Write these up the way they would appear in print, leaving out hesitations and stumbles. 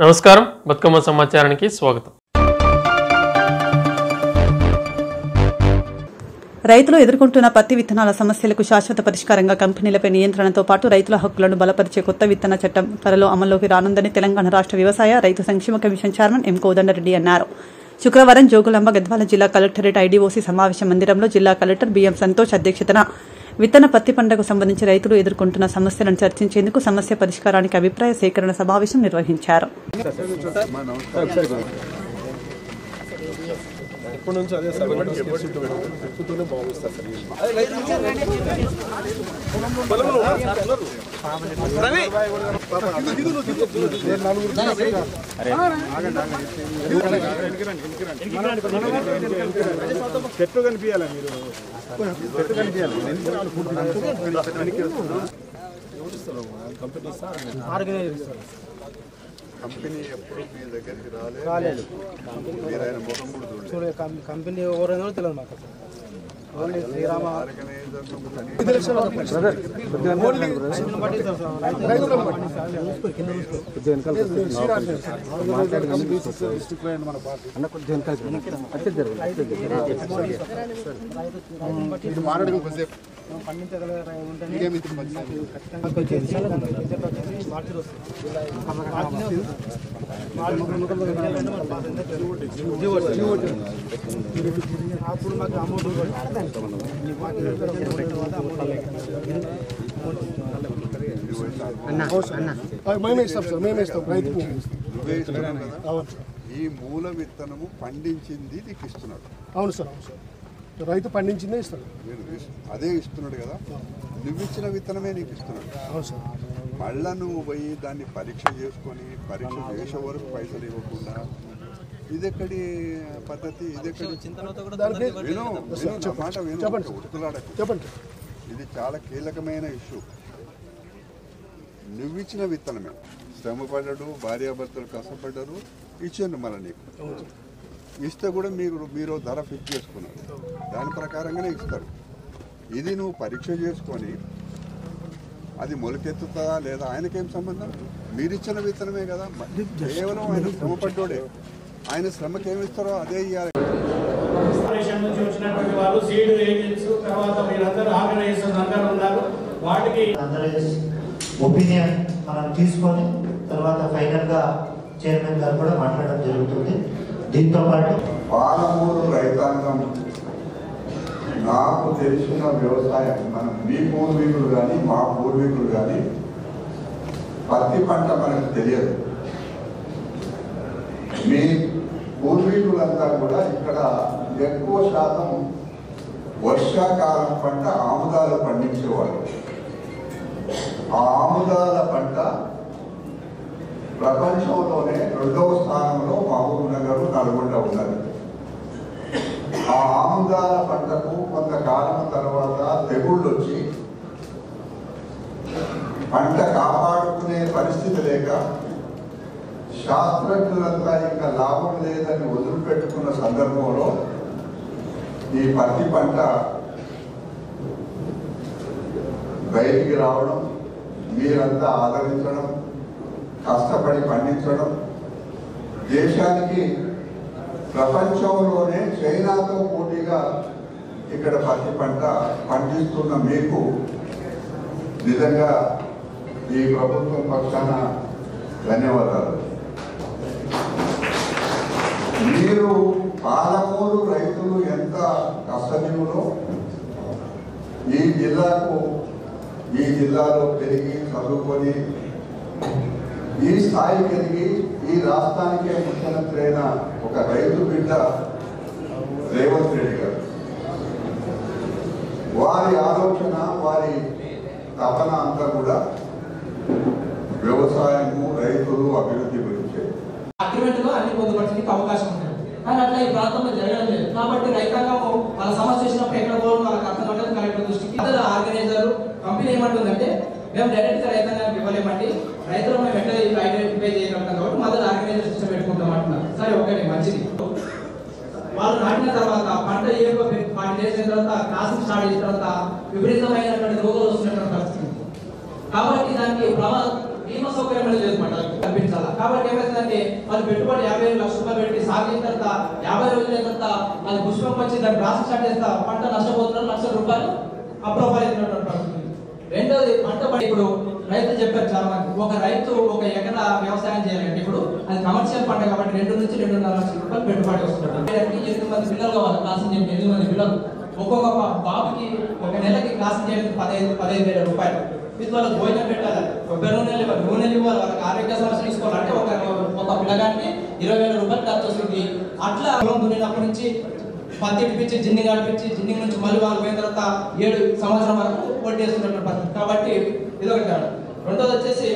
నమస్కారం, బతుకమ్మ సమాచారానికి స్వాగతం. రైతులు ఎదుర్కొంటున్న పత్తి విత్తనాల సమస్యలకు శాశ్వత పరిష్కారంగా కంపెనీలపై నియంత్రణతో పాటు రైతుల హక్కులను బలపరిచే కొత్త విత్తన చట్టం త్వరలో అమల్లోకి రానుందని తెలంగాణ రాష్ట్ర వ్యవసాయ రైతు సంక్షేమ కమిషన్ చైర్మన్ ఎం కోదండరెడ్డి అన్నారు. శుక్రవారం జోగులాంబ గద్వాల జిల్లా కలెక్టరేట్ ఐడీఓసీ సమావేశ మందిరంలో జిల్లా కలెక్టర్ బిఎం సంతోష్ అధ్యక్షతన విత్తన పత్తి పంటకు సంబంధించి రైతులు ఎదుర్కొంటున్న సమస్యలను చర్చించేందుకు సమస్య పరిష్కారానికి అభిప్రాయ సేకరణ సమావేశం నిర్వహించారు. చెట్లు కనిపించాలా మీరు చెట్లు కనిపించాలి కంపెనీ ఎప్పుడు మీ దగ్గరికి రాలేదు. మీరు ఆయన ముఖం కూడా చూడలేదు. కంపెనీ ఎవరైనా తెలియదు మాకు. ఓన్లీ శ్రీరామ అప్పుడు మాకు అమౌంట్ ఈ మూల విత్తనము పండించింది నీకు ఇస్తున్నాడు. అవును సార్, అవును సార్, రైతు పండించిందే ఇస్తాడు. అదే ఇస్తున్నాడు కదా, నువ్వు ఇచ్చిన విత్తనమే నీకు ఇస్తున్నాడు. అవును సార్. మళ్ళా నువ్వు పోయి దాన్ని పరీక్ష చేసుకొని పరీక్ష చేసే వరకు పైసలు ఇవ్వకుండా ఇదెక్కడి పద్ధతి? చెప్పండి. ఇది చాలా కీలకమైన ఇష్యూ. నువ్విచ్చిన విత్తనమే, శ్రమపడ్డాడు, భార్యాభర్తలు కష్టపడ్డారు, ఇచ్చాను మళ్ళీ నీకు. ఇస్తే కూడా మీరు ధర ఫిక్స్ చేసుకున్నారు, దాని ప్రకారంగానే ఇస్తారు. ఇది నువ్వు పరీక్ష చేసుకొని అది మొలకెత్తుతుందా లేదా ఆయనకేం సంబంధం? మీరిచ్చిన విత్తనమే కదా, కేవలం ఆయన శ్రమపడ్డోడే. ఆయన శ్రమకి ఏమి ఇస్తారో అదే ఇవ్వాలి. ఒపీనియన్ మనం తీసుకొని తర్వాత ఫైనల్ గా చైర్మన్ గారు కూడా మాట్లాడడం జరుగుతుంది. దీంతో పాటు పాలమూరు రైతాంగం, నాకు తెలిసిన వ్యవసాయం, మీ పూర్వీకులు కానీ మా పూర్వీకులు కానీ పత్తి పంట మనకు తెలియదు. మీ పూర్వీకులంతా కూడా ఇక్కడ ఎక్కువ శాతం వర్షాకాలం పంట ఆముదాలు పండించేవాళ్ళు. ఆ ఆముదాల పంట ప్రపంచంలోనే 2వ స్థానంలో మహబూబ్ నగర్, నల్గొండ ఉన్నది. ఆ ఆముదాల పంటకు కొంతకాలం తర్వాత తెగుళ్ళు వచ్చి పంట కాపాడుకునే పరిస్థితి లేక శాస్త్రజ్ఞులంతా ఇంకా లాభం లేదని వదిలిపెట్టుకున్న సందర్భంలో ఈ పత్తి పంట బయటికి రావడం, మీరంతా ఆదరించడం, కష్టపడి పండించడం, దేశానికి ప్రపంచంలోనే చైనాతో పోటీగా ఇక్కడ పత్తి పంట పండిస్తున్న మీకు నిజంగా ఈ ప్రభుత్వం పక్షాన ధన్యవాదాలు. మీరు పాలమూరు రైతులు ఎంత కష్టజీవులో ఈ జిల్లాలో పెరిగి చదువుకొని ఈ స్థాయికి ఎదిగి ఈ రాష్ట్రానికే ముఖ్యమంత్రి అయిన ఒక రైతు బిడ్డ రేవంత్ రెడ్డి గారు, వారి ఆలోచన, వారి తపన అంతా కూడా వ్యవసాయము, రైతులు, అభివృద్ధి గురించే. అగ్రిమెంట్లో అన్ని పొందుపరచడానికి అవకాశం ఉంటుంది, కానీ అట్లా ఈ ప్రాంతంలో జరగడం లేదు. కాబట్టి రైతాంగం వాళ్ళ సమస్య వచ్చినప్పుడు ఎక్కడ పోవడం వాళ్ళకి అర్థం కావడం కలెక్టర్ దృష్టికి. ఆర్గనైజర్ కంపెనీ ఏమంటుందంటే, మేము డైరెక్ట్గా రైతాంగానికి ఇవ్వలేమండి, రైతులు మేము ఎట్లా ఐడెంటిఫై చేయగలుగుతాం కాబట్టి మొదలు ఆర్గనైజర్ సిస్టమ్ పెట్టుకుంటాం అంటున్నారు. సరే, ఓకే, మంచిది. వాళ్ళు నాటిన తర్వాత పంట 40 డేస్ అయిన తర్వాత క్రాసింగ్ స్టార్ట్ చేసిన తర్వాత విపరీతమైనటువంటి రోగాలు వస్తున్నటువంటి పరిస్థితి. కాబట్టి దానికి బీమా సౌకర్యం అనేది లేదు పంటలకు కల్పించాలా. కాబట్టి ఏమైతుందంటే వాళ్ళు పెట్టుబడి 50 లక్షల రూపాయలు పెట్టి సాగు చేసిన తర్వాత 50 రోజుల తర్వాత అది పుష్పం వచ్చి దాన్ని ప్రాసెస్ స్టార్ట్ చేస్తా పంట నష్టపోతున్నారు, లక్షల రూపాయలు అప్రూవల్ పరిస్థితి. రెండోది పంట ఇప్పుడు రైతులు చెప్పారు చాలా మంది, ఒక రైతు 1 ఎకరా వ్యవసాయం చేయాలంటే ఇప్పుడు అది కమర్షియల్ పంట కాబట్టి 2 నుంచి 2.5 లక్షల రూపాయలు పెట్టుబడి వస్తుంటారు. 8 మంది పిల్లలు కావాలి, క్లాసులు చెప్పి 8 మంది పిల్లలు, ఒక్కొక్క బాబుకి ఒక నెలకి క్లాసులు చేయడానికి 15,000 రూపాయలు. ఇది వాళ్ళకి భోజనం పెట్టాలి, కొబ్బరి నూనెలు ఇవ్వాలి, వాళ్ళకి ఆరోగ్య సమస్యలు తీసుకోవాలంటే ఒక పిల్లగానికి 20,000 రూపాయలు ఖర్చు వస్తుంది. అట్లా దున్నినప్పటి నుంచి పత్తి ఇడిపించి జిన్నింగ్ ఆడిపించి జిన్నింగ్ నుంచి మళ్ళీ వాళ్ళు పోయిన తర్వాత 7 సంవత్సరం వరకు వడ్డేస్తున్నటువంటి పరిస్థితి. కాబట్టి ఇది ఒకటి కాదు. రెండోది వచ్చేసి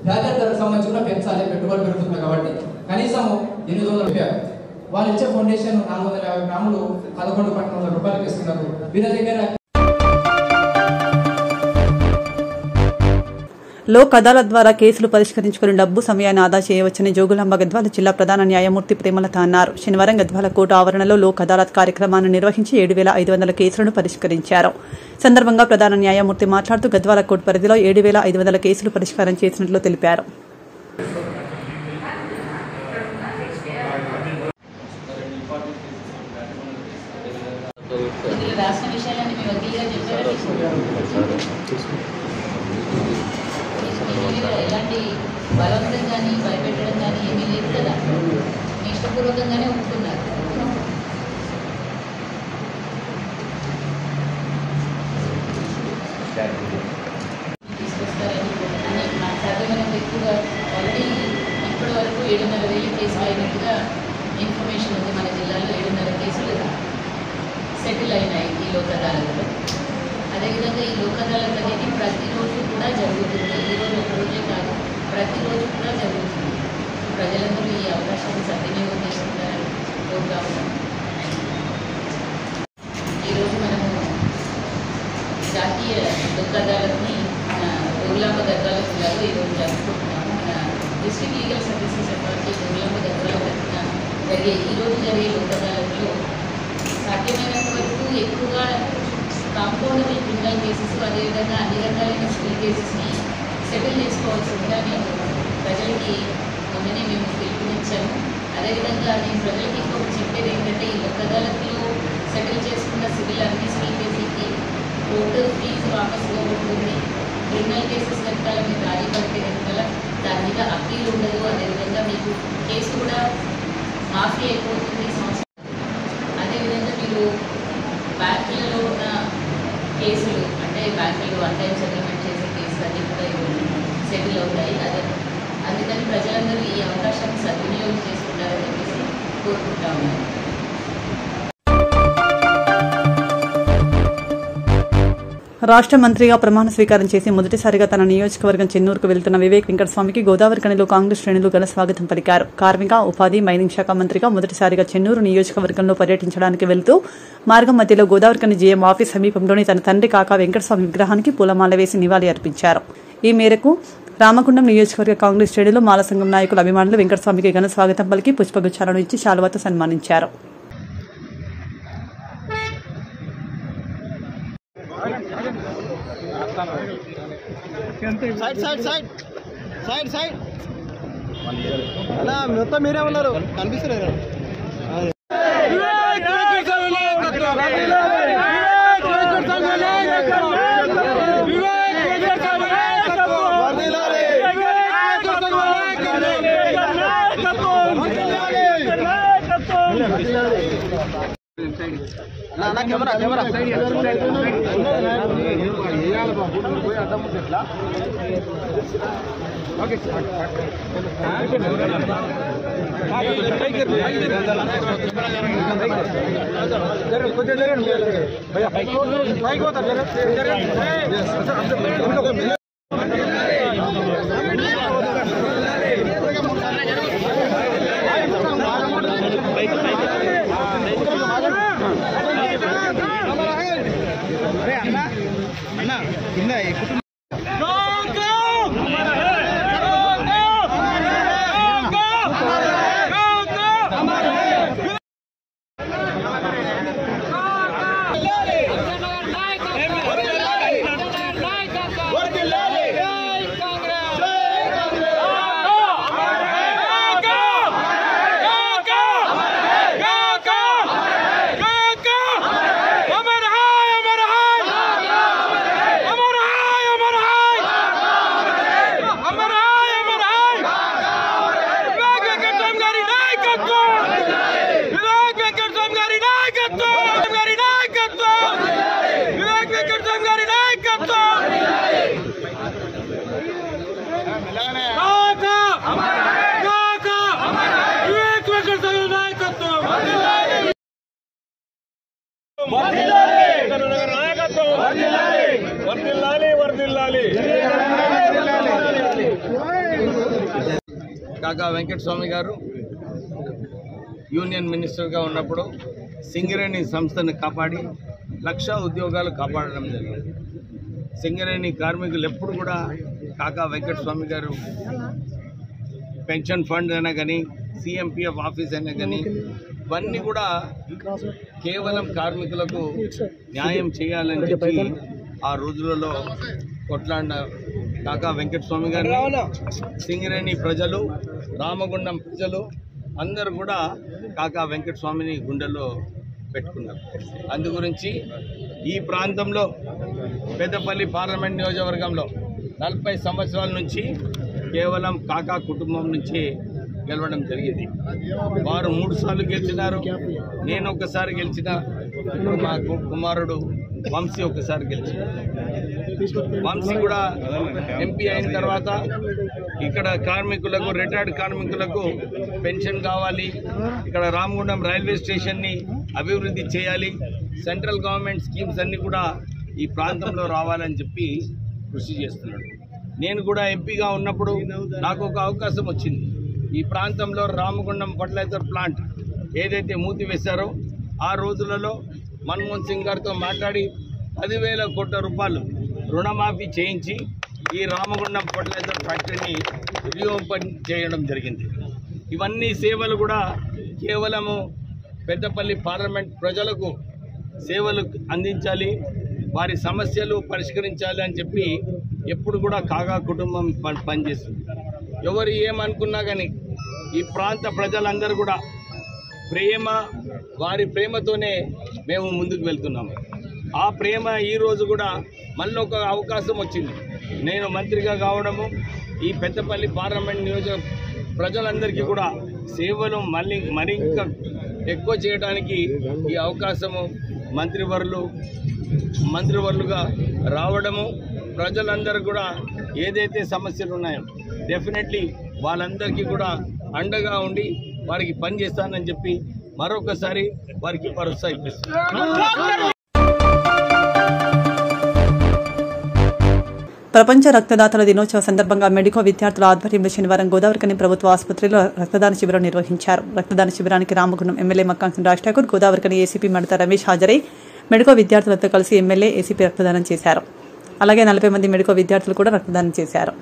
వ్యాపార ధరకు సంబంధించి కూడా పెంచాలి, పెట్టుబడి పెరుగుతుంది కాబట్టి కనీసం 800 రూపాయలు. వాళ్ళు ఇచ్చే ఫౌండేషన్ 450 గ్రాములు 11,100 రూపాయలకి ఇస్తున్నారు. వీళ్ళ దగ్గర లోక్ అదాలత్ ద్వారా కేసులు పరిష్కరించుకుని డబ్బు సమయాన్ని ఆదా చేయవచ్చని జోగులాంబ గద్వాల జిల్లా ప్రధాన న్యాయమూర్తి ప్రేమలత అన్నారు. శనివారం గద్వాల కోర్టు ఆవరణలో లోక్ అదాలత్ కార్యక్రమాన్ని నిర్వహించి 7,500 కేసులను పరిష్కరించారు. సందర్భంగా ప్రధాన న్యాయమూర్తి మాట్లాడుతూ గద్వాల కోర్టు పరిధిలో 7,500 కేసులు పరిష్కారం చేసినట్లు తెలిపారు. ఎలాంటి బలవంతం కానీ భయపెట్టడం కానీ ఏమీ లేదు కదా, ఇష్టపూర్వకంగానే ఒప్పుకున్నారు. తీసుకొస్తారని నాకు సాధ్యమైనంత ఎక్కువగా ఆల్రెడీ ఇప్పటి వరకు 7,500 కేసులు అయినట్టుగా ఇన్ఫర్మేషన్ ఉంది. మన జిల్లాలో 7,500 కేసులు సెటిల్ అయినాయి ఈ లోక్ అదాలత్లో. అదేవిధంగా ఈ లోక్ అదాలత్ అనేది ప్రతిరోజు కూడా జరుగుతుంది. ఈరోజు ఒక రోజే కాదు, ప్రతిరోజు కూడా జరుగుతుంది. ప్రజలందరూ ఈ అవకాశాన్ని సద్వినియోగం చేసుకుంటారని కోరుతా ఉన్నాం. ఈరోజు మనము జాతీయ లోక్ అదాలత్ని జోగులాంబ గద్వాల జిల్లాలో ఈరోజు జరుపుకుంటున్నాము. మన district legal services authority Jogulamba Gadwal తరఫున ఈరోజు జరిగే లోక్ అదాలత్లో సాధ్యమైనంత వరకు ఎక్కువగా కాంపౌండబుల్ క్రిమినల్ కేసెస్, అదేవిధంగా అన్ని రకాలైన సివిల్ కేసెస్ని సెటిల్ చేసుకోవాల్సిందిగా నేను ప్రజలకి మొన్ననే మేము పిలుపునిచ్చాము. అదేవిధంగా నేను ప్రజలకి ఇంకొకటి చెప్పేది ఏంటంటే, ఈ లోక్ అదాలత్లో సెటిల్ చేసుకున్న అన్ని సివిల్ కేసులకి కోర్టు ఫీజు వాపసుగా ఉంటుంది. క్రిమినల్ కేసెస్ వెనకాల మీరు రాజీ పడితే వెనకాల దాని మీద అప్పీల్ ఉండదు. అదేవిధంగా మీకు కేసు కూడా మాఫీ అయిపోతుంది సంవత్సరం. అదేవిధంగా మీరు బ్యాంకులలో ఉన్న కేసులు అంటే బ్యాంకులు 1 టైం సెటిల్మెంట్ చేసే కేసులు అన్నీ కూడా సెటిల్ అవుతాయి. అదే అందుకని ప్రజలందరూ ఈ అవకాశాన్ని సద్వినియోగం చేసుకుంటారని చెప్పేసి కోరుకుంటా ఉన్నాను. రాష్ట్ర మంత్రిగా ప్రమాణ స్వీకారం చేసి మొదటిసారిగా తన నియోజకవర్గం చెన్నూరుకు వెళ్తున్న వివేక్ వెంకటస్వామికి గోదావరి కనిలో కాంగ్రెస్ శ్రేణులు ఘన స్వాగతం పలికారు. కార్మిక, ఉపాధి, మైనింగ్ శాఖ మంత్రిగా మొదటిసారిగా చెన్నూరు నియోజకవర్గంలో పర్యటించడానికి వెళ్తూ మార్గం మధ్యలో గోదావరి కని జీఎం ఆఫీస్ సమీపంలోని తన తండ్రి కాకా వెంకటస్వామి విగ్రహానికి పూలమాల వేసి నివాళి అర్పించారు. ఈ మేరకు రామగుండం నియోజకవర్గ కాంగ్రెస్ శ్రేణులు మాల సంఘం నాయకుల అభిమానులు వెంకటస్వామికి ఘన స్వాగతం పలికి పుష్పగుచ్చాలను ఇచ్చి శాలువాతో సన్మానించారు. మొత్తం మీరే ఉన్నారు, కనిపిస్తలేదు. కెమెరా కాకా వెంకటస్వామి గారు యూనియన్ మినిస్టర్గా ఉన్నప్పుడు సింగరేణి సంస్థను కాపాడి 1,00,000 ఉద్యోగాలు కాపాడడం జరిగింది. సింగరేణి కార్మికులు ఎప్పుడు కూడా కాకా వెంకటస్వామి గారు పెన్షన్ ఫండ్ అయినా కానీ సిఎంపిఎఫ్ ఆఫీస్ అయినా కానీ ఇవన్నీ కూడా కేవలం కార్మికులకు న్యాయం చేయాలని చెప్పి ఆ రోజులలో కొట్లాడిన కాకా వెంకటస్వామి గారు సింగరేణి ప్రజలు, రామగుండం ప్రజలు అందరూ కూడా కాకా వెంకటస్వామిని గుండెల్లో పెట్టుకున్నారు. అందు గురించి ఈ ప్రాంతంలో పెద్దపల్లి పార్లమెంట్ నియోజకవర్గంలో 40 సంవత్సరాల నుంచి కేవలం కాకా కుటుంబం నుంచి గెలవడం జరిగింది. వారు 3 సార్లు గెలిచినారు, నేను ఒకసారి గెలిచిన, మా కుమారుడు వంశీ ఒకసారి గెలిచిన. వంశీ కూడా ఎంపీ అయిన తర్వాత ఇక్కడ కార్మికులకు, రిటైర్డ్ కార్మికులకు పెన్షన్ కావాలి, ఇక్కడ రామగుండం రైల్వే స్టేషన్ని అభివృద్ధి చేయాలి, సెంట్రల్ గవర్నమెంట్ స్కీమ్స్ అన్నీ కూడా ఈ ప్రాంతంలో రావాలని చెప్పి కృషి చేస్తున్నాడు. నేను కూడా ఎంపీగా ఉన్నప్పుడు నాకు ఒక అవకాశం వచ్చింది. ఈ ప్రాంతంలో రామగుండం ఫర్టిలైజర్ ప్లాంట్ ఏదైతే మూతి వేశారో ఆ రోజులలో మన్మోహన్ సింగ్ గారితో మాట్లాడి 10,000 కోట్ల రూపాయలు రుణమాఫీ చేయించి ఈ రామగుండం ఫర్టిలైజర్ ఫ్యాక్టరీని రీఓపెన్ చేయడం జరిగింది. ఇవన్నీ సేవలు కూడా కేవలము పెద్దపల్లి పార్లమెంట్ ప్రజలకు సేవలు అందించాలి, వారి సమస్యలు పరిష్కరించాలి అని చెప్పి ఎప్పుడు కూడా కాగా కుటుంబం పనిచేస్తుంది. ఎవరు ఏమనుకున్నా కానీ ఈ ప్రాంత ప్రజలందరూ కూడా వారి ప్రేమతోనే మేము ముందుకు వెళ్తున్నాము. ఆ ప్రేమ ఈరోజు కూడా మళ్ళీ ఒక అవకాశం వచ్చింది. నేను మంత్రిగా కావడము, ఈ పెద్దపల్లి పార్లమెంట్ నియోజక ప్రజలందరికీ కూడా సేవలు మరింత ఎక్కువ చేయడానికి ఈ అవకాశము మంత్రివర్లుగా రావడము, ప్రజలందరూ కూడా ఏదైతే సమస్యలు ఉన్నాయో డెఫినెట్లీ వాళ్ళందరికీ కూడా అండగా ఉండి వారికి పనిచేస్తానని చెప్పి మరొకసారి వారికి భరోసా ఇప్పిస్తాను. ప్రపంచ రక్తదాతల దినోత్సవ సందర్భంగా మెడికో విద్యార్థుల ఆధ్వర్యంలో శనివారం గోదావరికని ప్రభుత్వ ఆసుపత్రిలో రక్తదాన శిబిరం నిర్వహించారు. రక్తదాన శిబిరానికి రామగుండం ఎమ్మెల్యే మక్కాంసం రాజ్ ఠాకూర్, గోదావరికని ఏసీపీ మడత రమేష్ హాజరై మెడికో విద్యార్థులతో కలిసి ఎమ్మెల్యే, ఏసీపీ రక్తదానం చేశారు. అలాగే 40 మంది మెడికో విద్యార్థులు కూడా రక్తదానం చేశారు.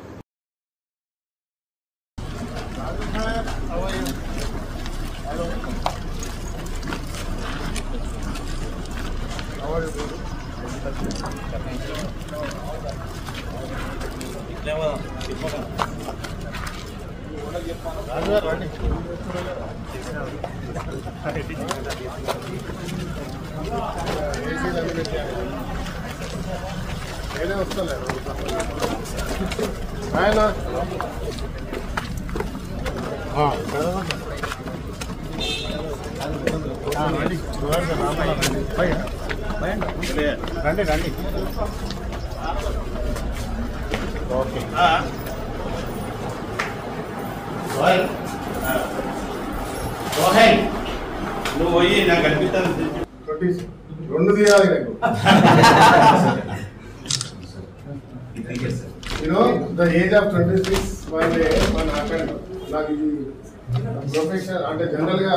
రండి ఓకే నువ్వు పోయి నాకు కనిపిస్తాను 2 తీయాలి the age of 26 one happened నాకు ఇది ప్రొఫెషనల్ అంటే జనరల్ గా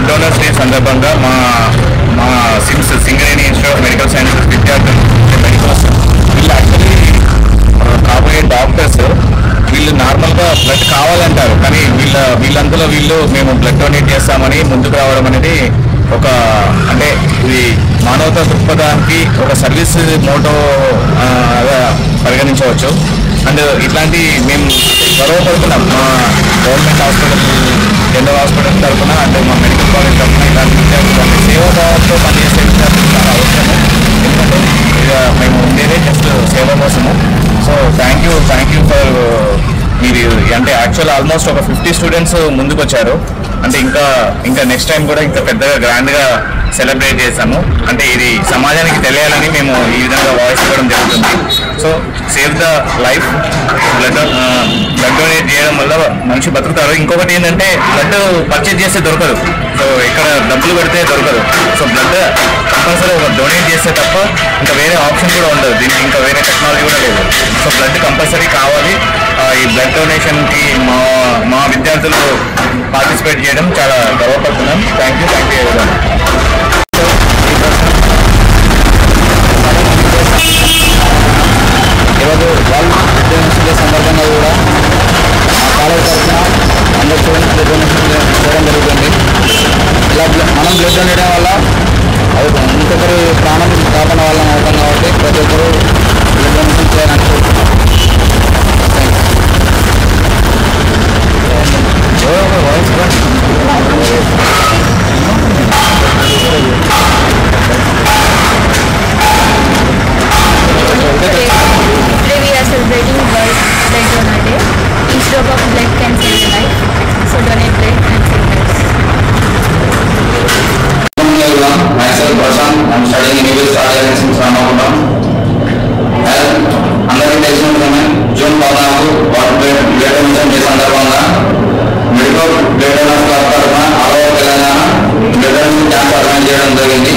డోనర్స్ డే సందర్భంగా మా SIMS Singareni institute of medical sciences విద్యార్థులు వీళ్ళు యాక్చువల్లీ కాబోయే డాక్టర్స్. వీళ్ళు నార్మల్గా బ్లడ్ కావాలంటారు, కానీ వీళ్ళంతలో మేము బ్లడ్ డొనేట్ చేస్తామని ముందుకు రావడం అనేది ఒక అంటే ఇది మానవతా దృక్పథానికి ఒక సర్వీస్ మోటో పరిగణించవచ్చు. అండ్ ఇట్లాంటి మేము గొడవపడుతున్నాం మా గవర్నమెంట్ హాస్పిటల్, జనరల్ హాస్పిటల్ తరఫున అండ్ మా మెడికల్ కాలేజ్ తరఫున ఇలాంటి విద్యార్థులు అంటే సేవాభావంతో పనిచేసే విద్యార్థులు చాలా అవసరము. ఎందుకంటే ఇక మేము ఉండేదే జస్ట్ సేవ కోసము. సో థ్యాంక్ యూ ఫర్ మీరు అంటే యాక్చువల్ ఆల్మోస్ట్ ఒక 50 స్టూడెంట్స్ ముందుకు వచ్చారు. అంటే ఇంకా నెక్స్ట్ టైం కూడా ఇంకా పెద్దగా గ్రాండ్గా సెలబ్రేట్ చేస్తాము. అంటే ఇది సమాజానికి తెలియాలని మేము ఈ విధంగా వాయిస్ ఇవ్వడం జరుగుతుంది. So save the life. Blood donate చేయడం వల్ల మనిషి బతుకుతారు. ఇంకొకటి ఏంటంటే బ్లడ్ పర్చేజ్ చేస్తే దొరకదు, సో ఇక్కడ డబ్బులు పెడితే దొరకదు. సో బ్లడ్ కంపల్సరీ ఒక డొనేట్ చేస్తే తప్ప ఇంకా వేరే ఆప్షన్ కూడా ఉండదు, దీనికి ఇంకా వేరే టెక్నాలజీ కూడా లేదు. సో బ్లడ్ కంపల్సరీ కావాలి. ఈ బ్లడ్ డొనేషన్కి మా విద్యార్థులు పార్టిసిపేట్ చేయడం చాలా గర్వపడుతున్నాం. థ్యాంక్ యూ ఈరోజు వరల్డ్ డే సందర్భంగా కూడా మా కాలేజ్ తరఫున అందరూ స్టూడెంట్స్ బ్లడ్ డొనేషన్ చేయడం జరుగుతుంది. ఇలా మనం బ్లడ్ డొనేట్ వల్ల ఇంకొకరి ప్రాణం కాపాడే వాళ్ళని అవుతాం కాబట్టి ప్రతి ఒక్కరూ బ్లడ్ డొనేషన్ చేయాలని కోరుతున్నాం. Today we are celebrating World Blood Donor Day. Each drop of blood can save a life. So donate blood and save lives. Myself, Prashant, I am studying in English College in Ramagundam. అందరికీ తెలిసిన June 14 world blood donation day సందర్భంగా medical blood donors club తరఫున all over Telangana blood donation camp organise చేయడం జరిగింది.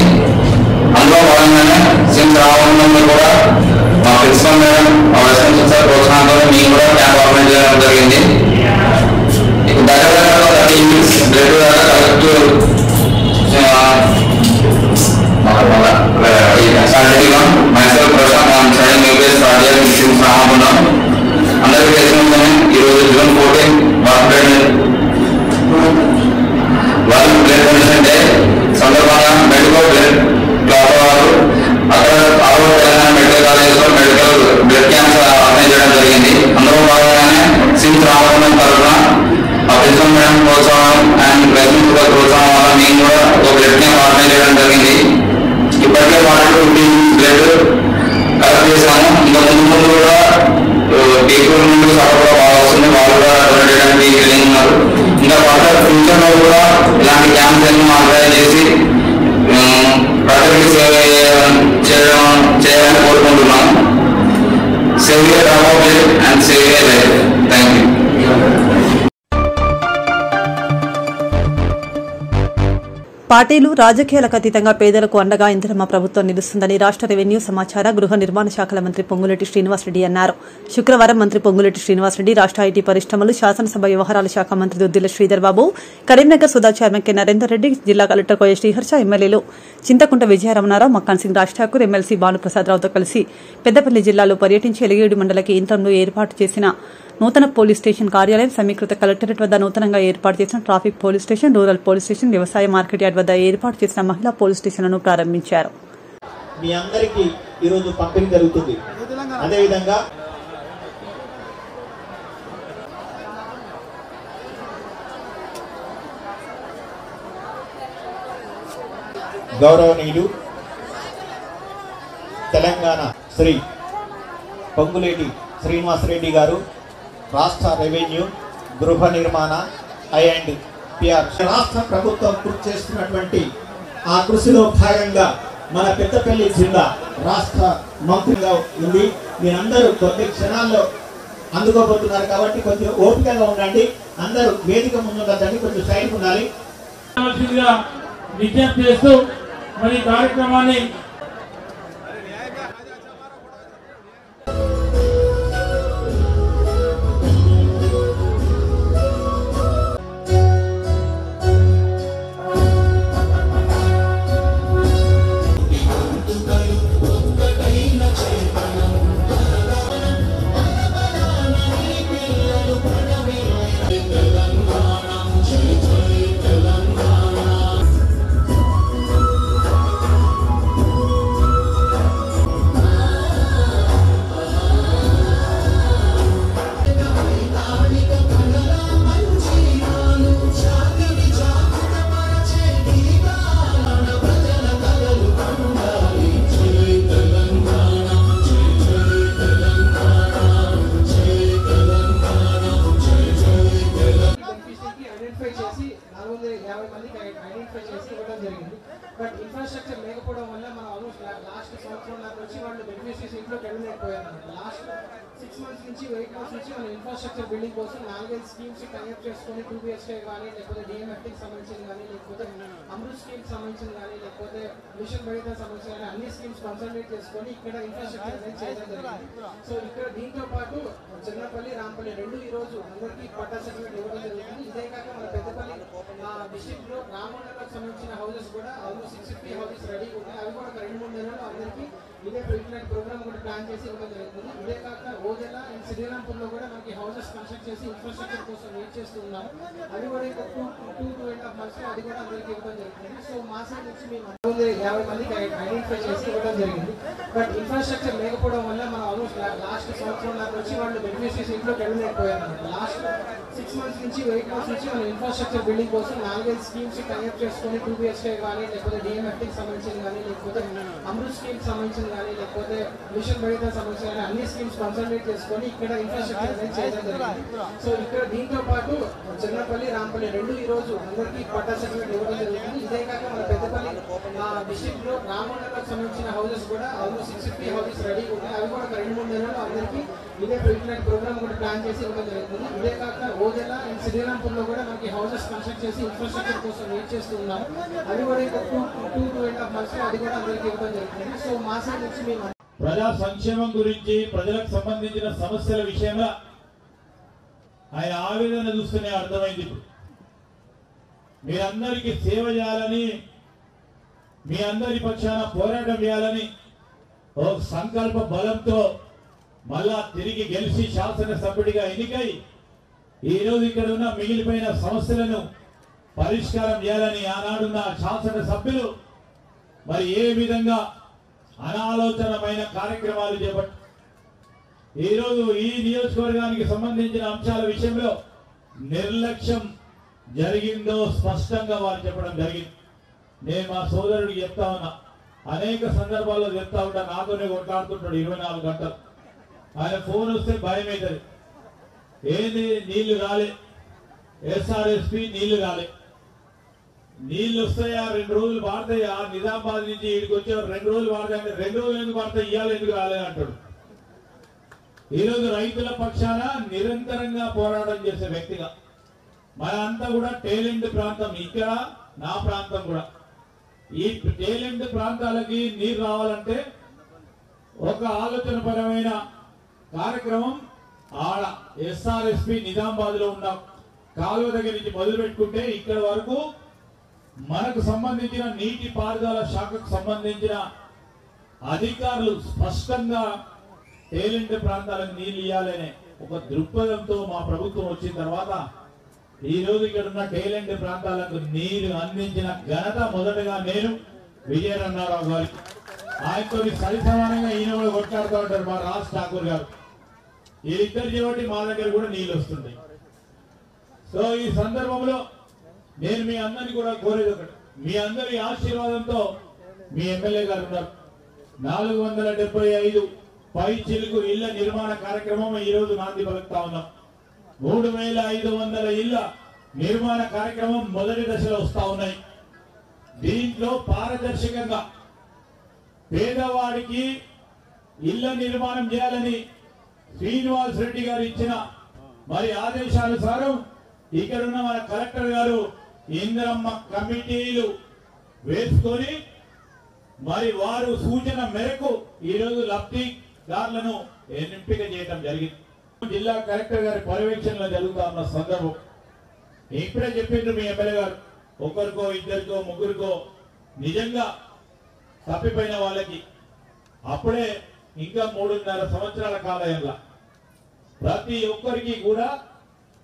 అందులో భాగంగానే sims రామగుండంలో కూడా మా ప్రిన్సిపల్ మేడం, మా వైస్ ప్రిన్సిపల్ సార్ ప్రోత్సాహంతో మేము కూడా క్యాంప్ ఆర్గనైజ్ చేయడం జరిగింది. దగ్గర 30 units blood collect myself Prashant, I am studying UPS third year in SIMS Ramagundam. అందరికీ తెలిసిన ఈరోజు June 14 world blood donation day సందర్భంగా మెడికల్ బ్లడ్ క్లబ్ వారు అక్కడ ఆల్ ఓవర్ తెలంగాణ మెడికల్ కాలేజ్లో మెడికల్ బ్లడ్ క్యాంప్స్ ఆర్గనైజ్ చేయడం జరిగింది. అందులో భాగంగానే సిమ్స్ రామగుండం తరఫున ఆ ప్రిన్సిపల్ మేడం ప్రోత్సాహం అండ్ వైస్ ప్రిన్సిపల్ ప్రోత్సాహం వల్ల మేము కూడా ఒక బ్లడ్ క్యాంప్ ఆర్గనైజ్ చేయడం జరిగింది. ఇప్పటికే వాళ్ళు బ్లడ్ కలెక్ట్ చేశాము. ఇంకా ముందు కూడా పీపుల్ నుండి సపోర్ట్ కూడా బాగా వస్తుంది, వాళ్ళు కూడా డొనేట్ చేయడానికి వెళ్ళి ఉన్నారు. ఇంకా ఫర్దర్ ఫ్యూచర్లో కూడా ఇలాంటి క్యాంప్స్ అన్ని ఆర్గనైజ్ చేసి ప్రజలకి సేవ చేయాలని కోరుకుంటున్నాము. Save a drop of blood and save a life. Thank you. పార్టీలు రాజకీయాలకు అతీతంగా పేదలకు అండగా ఇందిరమ్మ ప్రభుత్వం నిలుస్తుందని రాష్ట్ర రెవెన్యూ సమాచార గృహ నిర్మాణ శాఖల మంత్రి పొంగులేటి శ్రీనివాసరెడ్డి అన్నారు. శుక్రవారం మంత్రి పొంగులేటి శ్రీనివాసరెడ్డి రాష్ట్ర ఐటీ పరిశ్రమలు శాసనసభ వ్యవహారాల శాఖ మంత్రి దుద్దిల శ్రీధర్ బాబు, కరీంనగర్ సుధా చైర్మన్ కె నరేందర్ రెడ్డి, జిల్లా కలెక్టర్ కోయ శ్రీహర్ష, ఎమ్మెల్యేలు చింతకుంట విజయరమణారావు, మక్కాన్ సింగ్ రాజ్ ఠాకూర్, ఎమ్మెల్సీ భానుప్రసాదరావుతో కలిసి పెద్దపల్లి జిల్లాలో పర్యటించి ఎలిగేడు మండల కేంద్రంలో ఏర్పాటు చేసిన నూతన పోలీస్ స్టేషన్ కార్యాలయం, సమీకృత కలెక్టరేట్ వద్ద నూతనంగా ఏర్పాటు చేసిన traffic police station, rural police station, వ్యవసాయ మార్కెట్ యార్డ్ వద్ద ఏర్పాటు చేసిన మహిళా పోలీస్ స్టేషన్లను ప్రారంభించారు. మీ అందరికీ ఈరోజు పంపిణీ జరుగుతుంది. అదేవిధంగా గౌరవనీయులు తెలంగాణ శ్రీ పొంగులేటి శ్రీనివాసరెడ్డి గారు రాష్ట్ర రెవెన్యూ గృహ నిర్మాణ ఐ&పిఆర్ రాష్ట్ర ప్రభుత్వం కృషి చేస్తున్నటువంటి ఆ కృషిలో భాగంగా మన పెద్దపల్లి జిల్లా రాష్ట్ర మంత్రిగా ఉంది. మీరందరూ కొద్ది క్షణాల్లో అందుకోబోతున్నారు కాబట్టి కొంచెం ఓపికగా ఉండండి. అందరూ వేదిక ముందుండదండి, కొంచెం సైడ్ ఉండాలి. విజ్ఞప్తి చేస్తూ మరి కార్యక్రమాన్ని బట్ ఇన్ఫ్రాస్ట్రక్చర్ లేకపోవడం వల్ల మనం ఆల్మోస్ట్ లాస్ట్ సంవత్సరం వచ్చి వాళ్ళు బెనిఫిషరీస్ ఇంట్లోకి వెళ్ళలేకపోయారు. లాస్ట్ 6 months నుంచి 8 months నుంచి మన ఇన్ఫ్రాస్ట్రక్చర్ బిల్డింగ్ కోసం 4-5 స్కీమ్స్ కనెక్ట్ చేసుకొని 2 BHK కానీ, లేకపోతే డిఎంఎఫ్టీకి సంబంధించిన కానీ, లేకపోతే అమృత్ స్కీమ్కి సంబంధించిన కానీ, లేకపోతే మిషన్ భగీరథ సంబంధించిన కానీ అన్ని స్కీమ్స్ కన్సల్టేట్ చేసుకొని ఇక్కడ ఇన్ఫ్రాస్ట్రక్చర్ అనేది చేయడం జరిగింది. సో ఇక్కడ దీంతో పాటు చిన్నపల్లి, రాంపల్లి రెండు ఈ రోజు అందరికీ పట్టా సర్టిఫికేట్ ఇవ్వడం జరుగుతుంది. ఇదే కాక మన పెద్దపల్లి డిస్ట్రిక్ట్ లో రామనగర్కి సంబంధించిన హౌసెస్ కూడా ఆల్మోస్ట్ 650 హౌసెస్ రెడీగా ఉన్నాయి. అవి కూడా ఒక 2-3 నెలల్లో అందరికీ ఇదే ఇట్లాంటి ప్రోగ్రామ్ కూడా ప్లాన్ చేసి ఇవ్వడం జరుగుతుంది. ఇదే కాక ఓదెల అండ్ శ్రీరాంపూర్లో కూడా మనకి హౌసెస్ కన్స్ట్రక్ట్ చేసి ఇన్ఫ్రాస్ట్రక్చర్ కోసం వెయిట్ చేస్తూ ఉన్నాము. అవి కూడా ఇంకా 2-2.5 months అది కూడా అందరికీ ఇవ్వడం జరుగుతుంది. సో మా సైడ్ నుంచి మేము 50 మందికి ఐడెంటిఫై చేసి ఇవ్వడం జరిగింది. బట్ ఇన్ఫ్రాస్ట్రక్చర్ లేకపోవడం వల్ల మనం ఆల్మోస్ట్ లాస్ట్ సంవత్సరం వచ్చి వాళ్ళు బెనిఫిషరీస్ ఇంట్లోకి వెళ్ళలేకపోయారు. లాస్ట్ 6 months నుంచి 8 months నుంచి మన ఇన్ఫ్రాస్ట్రక్చర్ బిల్డింగ్ కోసం 4-5 స్కీమ్స్ కనెక్ట్ చేసుకొని 2 BHK కానీ, లేకపోతే డిఎంఎఫ్టీకి సంబంధించిన కానీ, లేకపోతే అమృత్ స్కీమ్కి సంబంధించిన కానీ, లేకపోతే మిషన్ భగీరథ సంబంధించిన కానీ అన్ని స్కీమ్స్ కన్సల్టేట్ చేసుకొని ఇక్కడ ఇన్ఫ్రాస్ట్రక్చర్ అనేది చేయడం జరిగింది. సో ఇక్కడ దీంతో పాటు చిన్నపల్లి, రాంపల్లి రెండు ఈ రోజు అందరికీ పట్టా సర్టిఫికేట్ ఇవ్వడం జరుగుతుంది. ఇదే కాక మన పెద్దపల్లి డిస్ట్రిక్ట్ లో రామనగర్కి సంబంధించిన హౌసెస్ కూడా ఆల్మోస్ట్ 650 హౌసెస్ రెడీగా ఉన్నాయి. అవి కూడా ఒక 2-3 నెలల్లో అందరికీ ఇదే ఇట్లాంటి ప్రోగ్రామ్ కూడా ప్లాన్ చేసి ఇవ్వడం జరుగుతుంది. ఇదే కాక ఓదెల అండ్ శ్రీరాంపూర్లో కూడా మనకి హౌసెస్ కన్స్ట్రక్ట్ చేసి ఇన్ఫ్రాస్ట్రక్చర్ కోసం వెయిట్ చేస్తూ ఉన్నాము. అవి కూడా ఇంకా 2-2.5 months అది కూడా అందరికీ ఇవ్వడం జరుగుతుంది. సో మా సైడ్ నుంచి మేము ప్రజా సంక్షేమం గురించి, ప్రజలకు సంబంధించిన సమస్యల విషయంలో ఆయన ఆవేదన చూస్తూనే అర్థమైంది. ఇప్పుడు మీరందరికీ సేవ చేయాలని, మీ అందరి పక్షాన పోరాటం చేయాలని ఒక సంకల్ప బలంతో మళ్ళా తిరిగి గెలిచి శాసనసభ్యుడిగా ఎన్నికై ఈరోజు ఇక్కడ ఉన్న మిగిలిపోయిన సమస్యలను పరిష్కారం చేయాలని ఆనాడున్న శాసనసభ్యులు మరి ఏ విధంగా అనాలోచనమైన కార్యక్రమాలు చేపట్టి ఈరోజు ఈ నియోజకవర్గానికి సంబంధించిన అంశాల విషయంలో నిర్లక్ష్యం జరిగిందో స్పష్టంగా వారు చెప్పడం జరిగింది. నేను మా సోదరుడికి చెప్తా ఉన్నా, అనేక సందర్భాల్లో చెప్తా ఉంటా, నాతోనే కొట్లాడుతుంటాడు 24 గంటలు. ఆయన ఫోన్ వస్తే భయం అవుతుంది. ఏంది నీళ్లు రాలే, ఎస్ఆర్ఎస్పి నీళ్లు రాలే, నీళ్లు వస్తాయా 2 రోజులు వాడతాయా, నిజామాబాద్ నుంచి ఇక్కడికి వచ్చే 2 రోజులు వాడతాయంటే 2 రోజులు ఎందుకు వాడతాయి, ఇవాళ ఎందుకు రాలేదు అంటాడు. ఈరోజు రైతుల పక్షాన నిరంతరంగా పోరాటం చేసే వ్యక్తిగా మనంతా కూడా టేలెంట్ ప్రాంతం, ఇక్కడ నా ప్రాంతం కూడా ఈ టేలెంట్ ప్రాంతాలకి నీరు రావాలంటే ఒక ఆలోచనపరమైన కార్యక్రమం ఆడ ఎస్ఆర్ఎస్పి నిజామాబాద్ లో ఉన్న కాలువ దగ్గర నుంచి మొదలు పెట్టుకుంటే ఇక్కడ వరకు మనకు సంబంధించిన నీటి పారుదల శాఖకు సంబంధించిన అధికారులు స్పష్టంగా టేలెంట్ ప్రాంతాలకు నీళ్లు ఇవ్వాలనే ఒక దృక్పథంతో మా ప్రభుత్వం వచ్చిన తర్వాత ఈ రోజు ఇక్కడ ఉన్న టేలెంట్ ప్రాంతాలకు నీరు అందించిన ఘనత మొదటగా నేను విజయరన్నారావు గారికి, ఆయనతో సరి సమానంగా ఈయన కూడా కొట్లాడుతూ ఉంటారు మా రాజ్ ఠాకూర్ గారు. వీళ్ళిద్దరు చేయబట్టి మా దగ్గర కూడా నీళ్ళు వస్తుంటాయి. సో ఈ సందర్భంలో నేను మీ అందరినీ కూడా కోరేది ఒకటి, మీ అందరి ఆశీర్వాదంతో మీ ఎమ్మెల్యే గారు ఉన్నారు. 475 పై చిలుకు ఇళ్ల నిర్మాణ కార్యక్రమం ఈ రోజు నాంది పలుకుతా ఉన్నాం. 3500 ఇళ్ల నిర్మాణ కార్యక్రమం మొదటి దశలో వస్తా ఉన్నాయి. దీంట్లో పారదర్శకంగా పేదవాడికి ఇళ్ల నిర్మాణం చేయాలని శ్రీనివాస్ రెడ్డి గారు ఇచ్చిన మరి ఆదేశానుసారం ఇక్కడున్న మన కలెక్టర్ గారు ఇంద్రమ్మ కమిటీలు వేసుకొని మరి వారు సూచన మేరకు ఈరోజు లబ్ధిదారులను ఎంపిక చేయడం జరిగింది. జిల్లా కలెక్టర్ గారి పర్యవేక్షణలో జరుగుతా ఉన్న సందర్భం ఇప్పుడే చెప్పిండ్రు మీ ఎమ్మెల్యే గారు, ఒకరికో ఇద్దరికో ముగ్గురికో నిజంగా తప్పిపోయిన వాళ్ళకి అప్పుడే ఇంకా 3.5 సంవత్సరాల కాలంలో ప్రతి ఒక్కరికి కూడా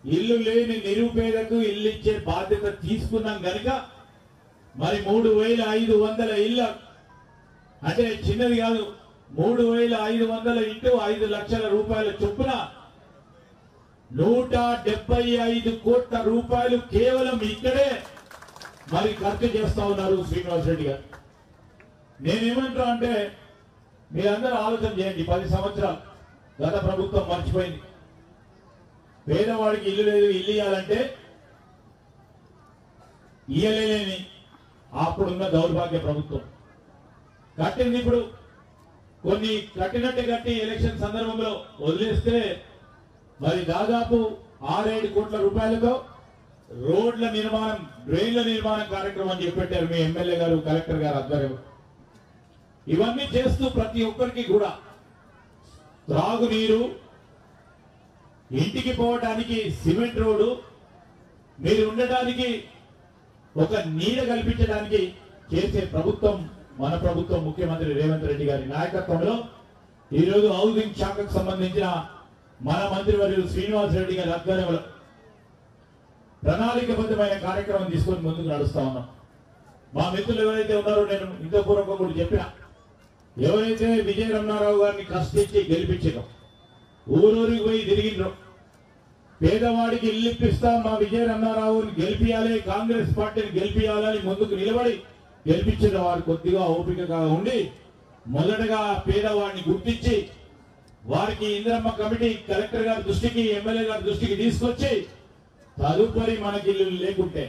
ఇల్లు లేని నిరుపేదకు ఇల్లు ఇచ్చే బాధ్యత తీసుకున్నాం కనుక మరి 3500 ఇళ్ళ అంటే చిన్నది కాదు, 3500 ఇంటూ 5 లక్షల రూపాయల చొప్పున 175 కోట్ల రూపాయలు కేవలం ఇక్కడే మరి ఖర్చు చేస్తా ఉన్నారు శ్రీనివాస్ రెడ్డి గారు. నేనేమంటా అంటే మీరందరూ ఆలోచన చేయండి, 10 సంవత్సరాలు గత ప్రభుత్వం మర్చిపోయింది. పేదవాడికి ఇల్లు లేదు, ఇల్లు ఇవ్వాలంటే ఇయ్యలేని అప్పుడున్న దౌర్భాగ్య ప్రభుత్వం కట్టింది. ఇప్పుడు కొన్ని కట్టి ఎలక్షన్ సందర్భంలో వదిలేస్తే మరి దాదాపు 6-7 కోట్ల రూపాయలతో రోడ్ల నిర్మాణం, డ్రైన్ల నిర్మాణం కార్యక్రమం చేపట్టారు మీ ఎమ్మెల్యే గారు, కలెక్టర్ గారు ఆధ్వర్యంలో. ఇవన్నీ చేస్తూ ప్రతి ఒక్కరికి కూడా త్రాగునీరు, ఇంటికి పోవడానికి సిమెంట్ రోడ్డు, మీరు ఉండటానికి ఒక నీడ కల్పించడానికి చేసే ప్రభుత్వం మన ప్రభుత్వం, ముఖ్యమంత్రి రేవంత్ రెడ్డి గారి నాయకత్వంలో ఈరోజు హౌసింగ్ శాఖకు సంబంధించిన మన మంత్రివర్యులు శ్రీనివాస్ రెడ్డి గారి ఆధ్వర్యంలో ప్రణాళికబద్ధమైన కార్యక్రమం తీసుకొని ముందుకు నడుస్తా ఉన్నాం. మా మిత్రులు ఎవరైతే ఉన్నారో, నేను ఇంత పూర్వకం కూడా చెప్పిన, ఎవరైతే విజయ రమణారావు గారిని కష్టించి గెలిపించారో, ఊరూరికి పోయి తిరిగిండ్రో, పేదవాడికి ఇల్లు ఇప్పిస్తాం, మా విజయ రమణారావుని గెలిపియాలి, కాంగ్రెస్ పార్టీని గెలిపియాలని ముందుకు నిలబడి గెలిపించిన వారు కొద్దిగా ఓపికగా ఉండి మొదటగా పేదవాడిని గుర్తించి వారికి ఇందిరమ్మ కమిటీ కలెక్టర్ గారి దృష్టికి, ఎమ్మెల్యే గారి దృష్టికి తీసుకొచ్చి తదుపరి మనకి ఇల్లు లేకుంటే